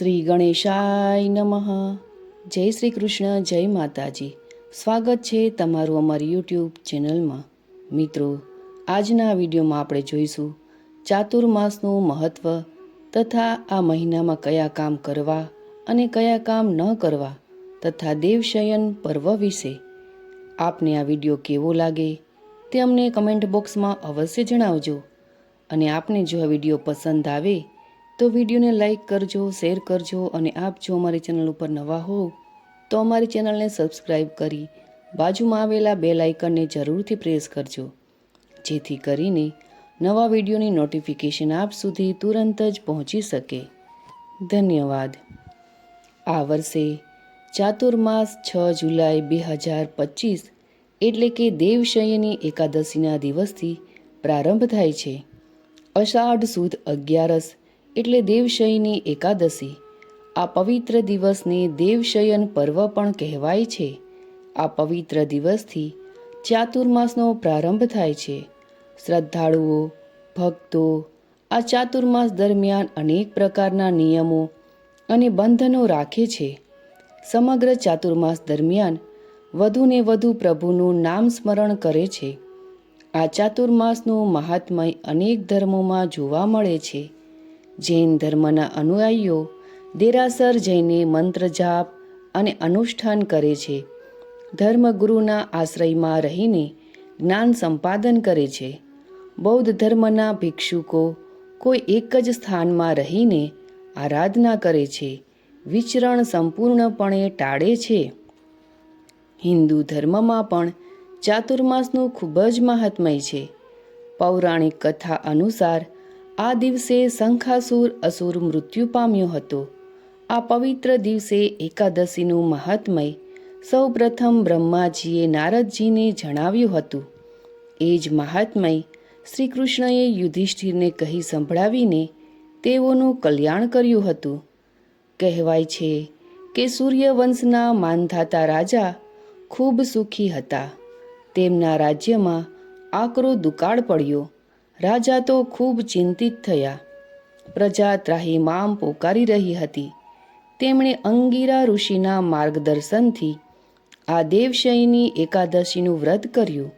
શ્રી ગણેશાય નમઃ. જય શ્રી કૃષ્ણ, જય માતાજી. સ્વાગત છે તમારું અમારી યુટ્યુબ ચેનલમાં. મિત્રો, આજના વિડીયોમાં આપણે જોઈશું ચાતુર્માસનું મહત્ત્વ તથા આ મહિનામાં કયા કામ કરવા અને કયા કામ ન કરવા તથા દેવશયન પર્વ વિશે. આપને આ વિડીયો કેવો લાગે તે અમને કમેન્ટ બોક્સમાં અવશ્ય જણાવજો. અને આપને જો આ વિડીયો પસંદ આવે તો વિડીયોને લાઈક કરજો, શેર કરજો અને આપ જો અમારી ચેનલ ઉપર નવા હો તો અમારી ચેનલને સબસ્ક્રાઈબ કરી બાજુમાં આવેલા બેલ આઇકનને જરૂરથી પ્રેસ કરજો, જેથી કરીને નવા વિડીયોની નોટિફિકેશન આપ સુધી તુરંત જ પહોંચી શકે. ધન્યવાદ. આ વર્ષે ચાતુર્માસ 6 જુલાઈ 2025 એટલે કે દેવશયની એકાદશીના દિવસથી પ્રારંભ થાય છે. અષાઢ સુદ 11 એટલે દેવશયની એકાદશી. આ પવિત્ર દિવસને દેવશયન પર્વ પણ કહેવાય છે. આ પવિત્ર દિવસથી ચાતુર્માસનો પ્રારંભ થાય છે. શ્રદ્ધાળુઓ, ભક્તો આ ચાતુર્માસ દરમિયાન અનેક પ્રકારના નિયમો અને બંધનો રાખે છે. સમગ્ર ચાતુર્માસ દરમિયાન વધુને વધુ પ્રભુનું નામ સ્મરણ કરે છે. આ ચાતુર્માસનું મહાત્મય અનેક ધર્મોમાં જોવા મળે છે. જૈન ધર્મના અનુયાયીઓ દેરાસર જઈને મંત્ર જાપ અને અનુષ્ઠાન કરે છે. ધર્મગુરુના આશ્રયમાં રહીને જ્ઞાન સંપાદન કરે છે. બૌદ્ધ ધર્મના ભિક્ષુકો કોઈ એક જ સ્થાનમાં રહીને આરાધના કરે છે. વિચરણ સંપૂર્ણપણે ટાળે છે. હિન્દુ ધર્મમાં પણ ચાતુર્માસનું ખૂબ જ મહાત્મય છે. પૌરાણિક કથા અનુસાર આ દિવસે શંખાસુર અસુર મૃત્યુ પામ્યો હતો. આ પવિત્ર દિવસે એકાદશીનું મહાત્મય સૌ પ્રથમ બ્રહ્માજીએ નારદજીને જણાવ્યું હતું. એ જ મહાત્મય શ્રી કૃષ્ણએ યુધિષ્ઠિરને કહી સંભળાવીને તેઓનું કલ્યાણ કર્યું હતું. કહેવાય છે કે સૂર્યવંશના માનધાતા રાજા ખૂબ સુખી હતા. તેમના રાજ્યમાં આકરો દુકાળ પડ્યો. રાજા તો ખૂબ ચિંતિત થયા. પ્રજા ત્રાહિમામ પોકારી રહી હતી. તેમણે અંગિરા ઋષિના માર્ગદર્શનથી આ દેવશયની એકાદશીનું વ્રત કર્યું.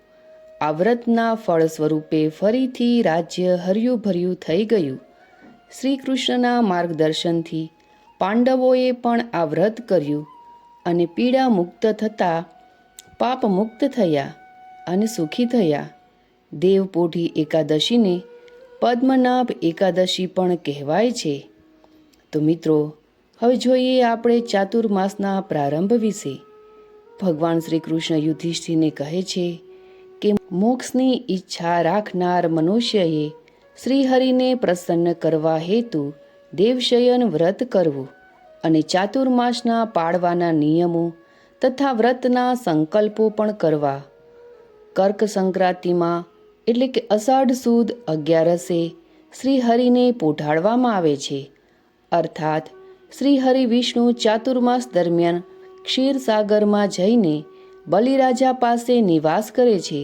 આ વ્રતના ફળ સ્વરૂપે ફરીથી રાજ્ય હર્યું ભર્યું થઈ ગયું. શ્રી કૃષ્ણના માર્ગદર્શનથી પાંડવોએ પણ આ વ્રત કર્યું અને પીડા મુક્ત થતાં પાપ મુક્ત થયા અને સુખી થયા. દેવપોઢી એકાદશીને પદ્મનાભ એકાદશી પણ કહેવાય છે. તો મિત્રો, હવે જોઈએ આપણે ચાતુર્માસના પ્રારંભ વિશે. ભગવાન શ્રી કૃષ્ણ યુધિષ્ઠિરને કહે છે કે મોક્ષની ઈચ્છા રાખનાર મનુષ્યએ શ્રીહરિને પ્રસન્ન કરવા હેતુ દેવશયન વ્રત કરવું અને ચાતુર્માસના પાળવાના નિયમો તથા વ્રતના સંકલ્પો પણ કરવા. કર્ક સંક્રાંતિમાં એટલે કે અષાઢ સુદ 11 શ્રીહરિને પોઢાડવામાં આવે છે. અર્થાત શ્રીહરિ વિષ્ણુ ચાતુર્માસ દરમિયાન ક્ષીરસાગરમાં જઈને બલિરાજા પાસે નિવાસ કરે છે.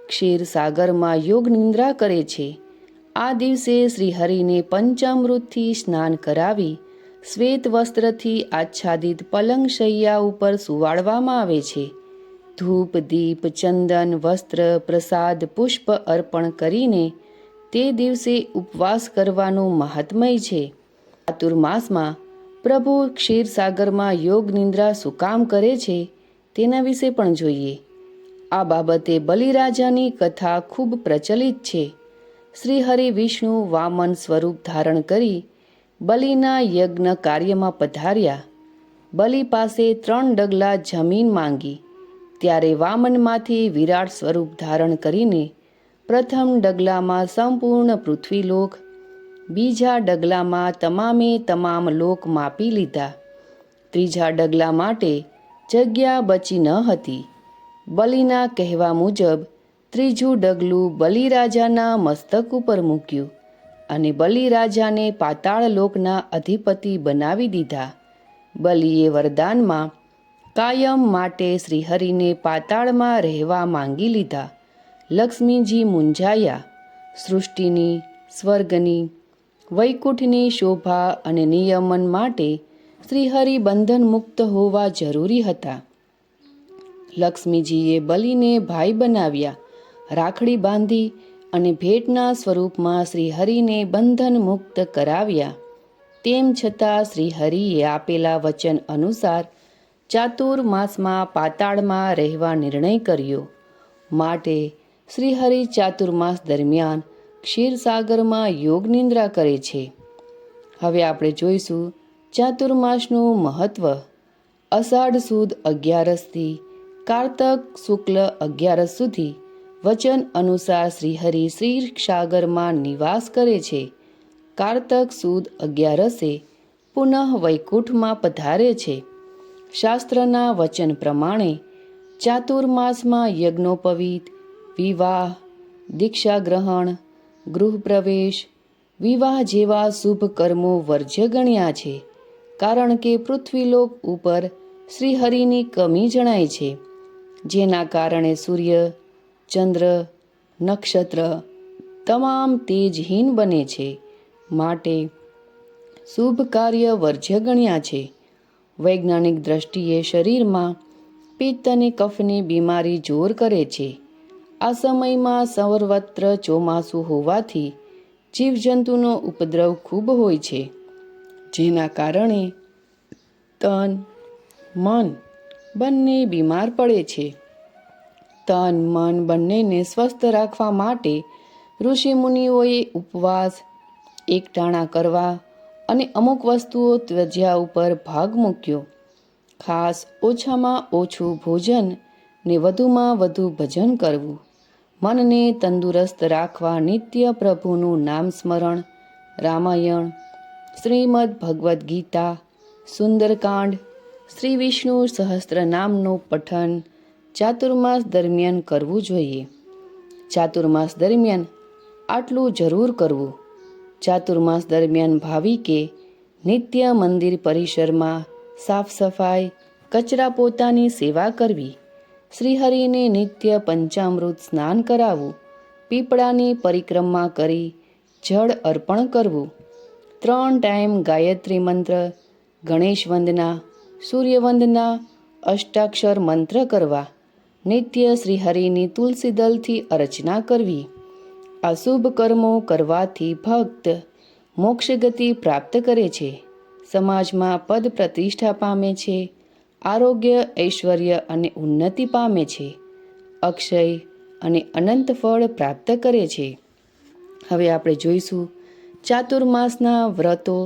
ક્ષીરસાગરમાં યોગ નિંદ્રા કરે છે. આ દિવસે શ્રીહરિને પંચામૃતથી સ્નાન કરાવી શ્વેત વસ્ત્રથી આચ્છાદિત પલંગ શૈયા ઉપર સુવાડવામાં આવે છે. ધૂપ, દીપ, ચંદન, વસ્ત્ર, પ્રસાદ, પુષ્પ અર્પણ કરીને તે દિવસે ઉપવાસ કરવાનું મહાત્મય છે. ચાતુર્માસમાં પ્રભુ ક્ષીરસાગરમાં યોગ નિંદ્રા શું કામ કરે છે તેના વિશે પણ જોઈએ. આ બાબતે બલિરાજાની કથા ખૂબ પ્રચલિત છે. શ્રીહરિ વિષ્ણુ વામન સ્વરૂપ ધારણ કરી બલિના યજ્ઞ કાર્યમાં પધાર્યા. બલિ પાસે 3 ડગલા જમીન માંગી. ત્યારે વામનમાંથી વિરાટ સ્વરૂપ ધારણ કરીને પ્રથમ ડગલામાં સંપૂર્ણ પૃથ્વીલોક, બીજા ડગલામાં તમામે તમામ લોક માપી લીધા. ત્રીજા ડગલા માટે જગ્યા બચી ન હતી. બલિના કહેવા મુજબ ત્રીજું ડગલું બલિરાજાના મસ્તક ઉપર મૂક્યું અને બલિરાજાને પાતાળ લોકના અધિપતિ બનાવી દીધા. બલિએ વરદાનમાં કાયમ માટે શ્રીહરિને પાતાળમાં રહેવા માંગી લીધા. લક્ષ્મીજી મૂંઝાયા. સૃષ્ટિની, સ્વર્ગની વૈકુંઠની શોભા અને નિયમન માટે શ્રીહરિ બંધન મુક્ત હોવા જરૂરી હતા. લક્ષ્મીજીએ બલિને ભાઈ બનાવ્યા, રાખડી બાંધી અને ભેટના સ્વરૂપમાં શ્રીહરિને બંધન મુક્ત કરાવ્યા. તેમ છતાં શ્રીહરિએ આપેલા વચન અનુસાર ચાતુર્માસમાં પાતાળમાં રહેવા નિર્ણય કર્યો. માટે શ્રીહરિ ચાતુર્માસ દરમિયાન ક્ષીરસાગરમાં યોગ નિદ્રા કરે છે. હવે આપણે જોઈશું ચાતુર્માસનું મહત્વ. અષાઢ સુદ 11થી કારતક શુક્લ 11 સુધી વચન અનુસાર શ્રીહરિ ક્ષીરસાગરમાં નિવાસ કરે છે. કારતક સુદ 11 પુનઃ વૈકુંઠમાં પધારે છે. શાસ્ત્રના વચન પ્રમાણે ચાતુર્માસમાં યજ્ઞોપવીત, વિવાહ, દીક્ષા ગ્રહણ, ગૃહપ્રવેશ, વિવાહ જેવા શુભ કર્મો વર્જ્ય ગણ્યા છે. કારણ કે પૃથ્વીલોક ઉપર શ્રીહરિની કમી જણાય છે, જેના કારણે સૂર્ય, ચંદ્ર, નક્ષત્ર તમામ તેજહીન બને છે. માટે શુભ કાર્ય વર્જ્ય ગણ્યા છે. વૈજ્ઞાનિક દ્રષ્ટિએ શરીરમાં પિત્ત અને કફની બીમારી જોર કરે છે. આ સમયમાં સર્વત્ર ચોમાસું હોવાથી જીવજંતુનો ઉપદ્રવ ખૂબ હોય છે, જેના કારણે તન, મન બંને બીમાર પડે છે. તન, મન બંનેને સ્વસ્થ રાખવા માટે ઋષિમુનિઓએ ઉપવાસ, એકટાણા કરવા અને અમુક વસ્તુઓ ત્વચા ઉપર ભાગ મૂક્યો. ખાસ ઓછામાં ઓછું ભોજન ને વધુમાં વધુ ભજન કરવું. મનને તંદુરસ્ત રાખવા નિત્ય પ્રભુનું નામ સ્મરણ, રામાયણ, શ્રીમદ ભગવદ્ ગીતા, સુંદરકાંડ, શ્રી વિષ્ણુ સહસ્ત્ર નામનું પઠન ચાતુર્માસ દરમિયાન કરવું જોઈએ. ચાતુર્માસ દરમિયાન આટલું જરૂર કરવું. ચાતુર્માસ દરમિયાન ભાવિકે નિત્ય મંદિર પરિસરમાં સાફ સફાઈ, કચરા પોતાની સેવા કરવી, શ્રીહરિને નિત્ય પંચામૃત સ્નાન કરાવવું, પીપળાની પરિક્રમા કરી જળ અર્પણ કરવું, 3 ટાઈમ ગાયત્રી મંત્ર, ગણેશ વંદના, સૂર્યવંદના, અષ્ટાક્ષર મંત્ર કરવા, નિત્ય શ્રીહરિની તુલસી દલથી અર્ચના કરવી. આ શુભ કર્મો કરવાથી ભક્ત મોક્ષગતિ પ્રાપ્ત કરે છે, સમાજમાં પદ પ્રતિષ્ઠા પામે છે, આરોગ્ય, ઐશ્વર્ય અને ઉન્નતિ પામે છે, અક્ષય અને અનંત ફળ પ્રાપ્ત કરે છે. હવે આપણે જોઈશું ચાતુર્માસના વ્રતો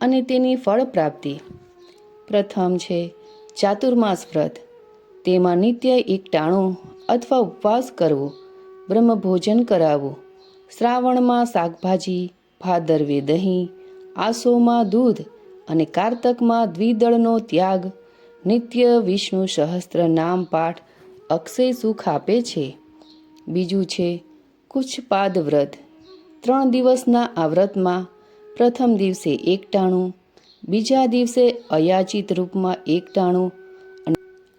અને તેની ફળ પ્રાપ્તિ. પ્રથમ છે ચાતુર્માસ વ્રત. તેમાં નિત્ય એકટાણું અથવા ઉપવાસ કરવો, બ્રહ્મભોજન કરાવવું, શ્રાવણમાં શાકભાજી, ભાદરવે દહીં, આસોમાં દૂધ અને કારતકમાં દ્વિદળનો ત્યાગ, નિત્ય વિષ્ણુ સહસ્ત્ર નામ પાઠ અક્ષય સુખ આપે છે. બીજું છે કુછપાદ વ્રત. 3 દિવસના આ વ્રતમાં પ્રથમ દિવસે એકટાણું, બીજા દિવસે અયાચિત રૂપમાં એકટાણું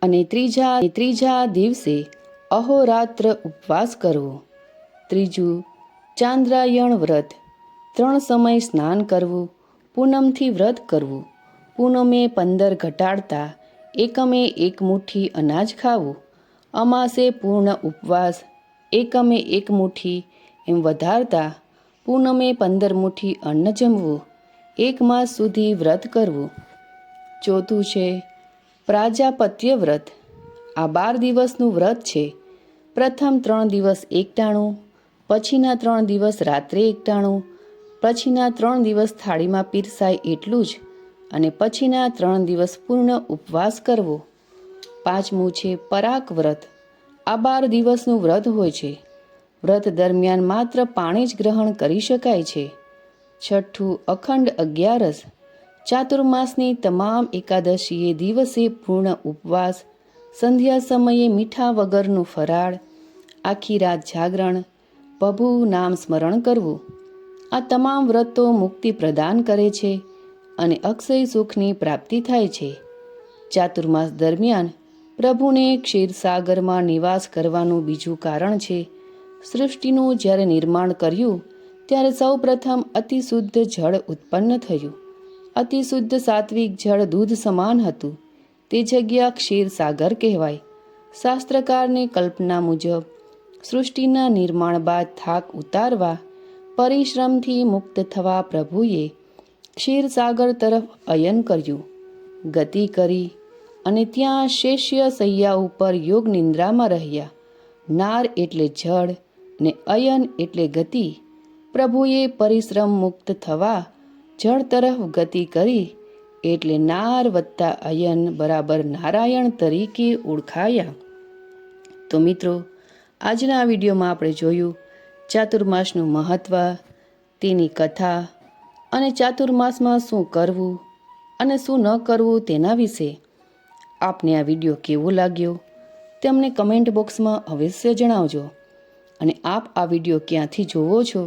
અને ત્રીજા દિવસે અહોરાત્ર ઉપવાસ કરવો. ત્રીજું ચાંદ્રાયણ વ્રત. 3 સમય સ્નાન કરવું, પૂનમથી વ્રત કરવું, પૂનમે 15 ઘટાડતા એકમે 1 મુઠ્ઠી અનાજ ખાવું, અમાસે પૂર્ણ ઉપવાસ, એકમે 1 મુઠ્ઠી એમ વધારતા પૂનમે 15 મુઠ્ઠી અન્ન જમવું, 1 માસ સુધી વ્રત કરવું. ચોથું છે પ્રાજાપત્ય વ્રત. આ 12 દિવસનું વ્રત છે. પ્રથમ 3 દિવસ એકટાણું, પછીના 3 દિવસ રાત્રે એકટાણું, પછીના 3 દિવસ થાળીમાં પીરસાય એટલું જ અને પછીના 3 દિવસ પૂર્ણ ઉપવાસ કરવો. પાંચમું છે પરાક વ્રત. આ 12 દિવસનું વ્રત હોય છે. વ્રત દરમિયાન માત્ર પાણી જ ગ્રહણ કરી શકાય છે. છઠ્ઠું અખંડ 11. ચાતુર્માસની તમામ એકાદશીએ દિવસે પૂર્ણ ઉપવાસ, સંધ્યા સમયે મીઠા વગરનું ફરાળ, આખી રાત જાગરણ, પ્રભુ નામ સ્મરણ કરવું. આ તમામ વ્રતો મુક્તિ પ્રદાન કરે છે અને અક્ષય સુખની પ્રાપ્તિ થાય છે. ચાતુર્માસ દરમિયાન પ્રભુને ક્ષીરસાગરમાં નિવાસ કરવાનું બીજું કારણ છે, સૃષ્ટિનું જ્યારે નિર્માણ કર્યું ત્યારે સૌ પ્રથમ અતિ શુદ્ધ જળ ઉત્પન્ન થયું. અતિ શુદ્ધ સાત્વિક જળ દૂધ સમાન હતું. તે જગ્યા ક્ષીરસાગર કહેવાય. શાસ્ત્રકારની કલ્પના મુજબ સૃષ્ટિના નિર્માણ બાદ થાક ઉતારવા, પરિશ્રમથી મુક્ત થવા પ્રભુએ ક્ષીરસાગર તરફ અયન કર્યું, ગતિ કરી અને ત્યાં શેષ્ય શૈયા ઉપર યોગ નિંદ્રામાં રહ્યા. નાર એટલે જળ ને અયન એટલે ગતિ. પ્રભુએ પરિશ્રમ મુક્ત થવા જળ તરફ ગતિ કરી એટલે નાર વત્તા અયન બરાબર નારાયણ તરીકે ઓળખાયા. તો મિત્રો, આજના આ વિડીયોમાં આપણે જોયું ચાતુર્માસનું મહત્ત્વ, તેની કથા અને ચાતુર્માસમાં શું કરવું અને શું ન કરવું તેના વિશે. આપને આ વિડીયો કેવો લાગ્યો તે અમને કમેન્ટ બોક્સમાં અવશ્ય જણાવજો. અને આપ આ વિડીયો ક્યાંથી જોવો છો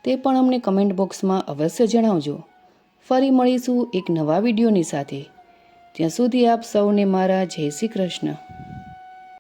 તે પણ અમને કમેન્ટ બોક્સમાં અવશ્ય જણાવજો. ફરી મળીશું એક નવા વિડીયોની સાથે. ત્યાં સુધી આપ સૌને મારા જય શ્રી કૃષ્ણ.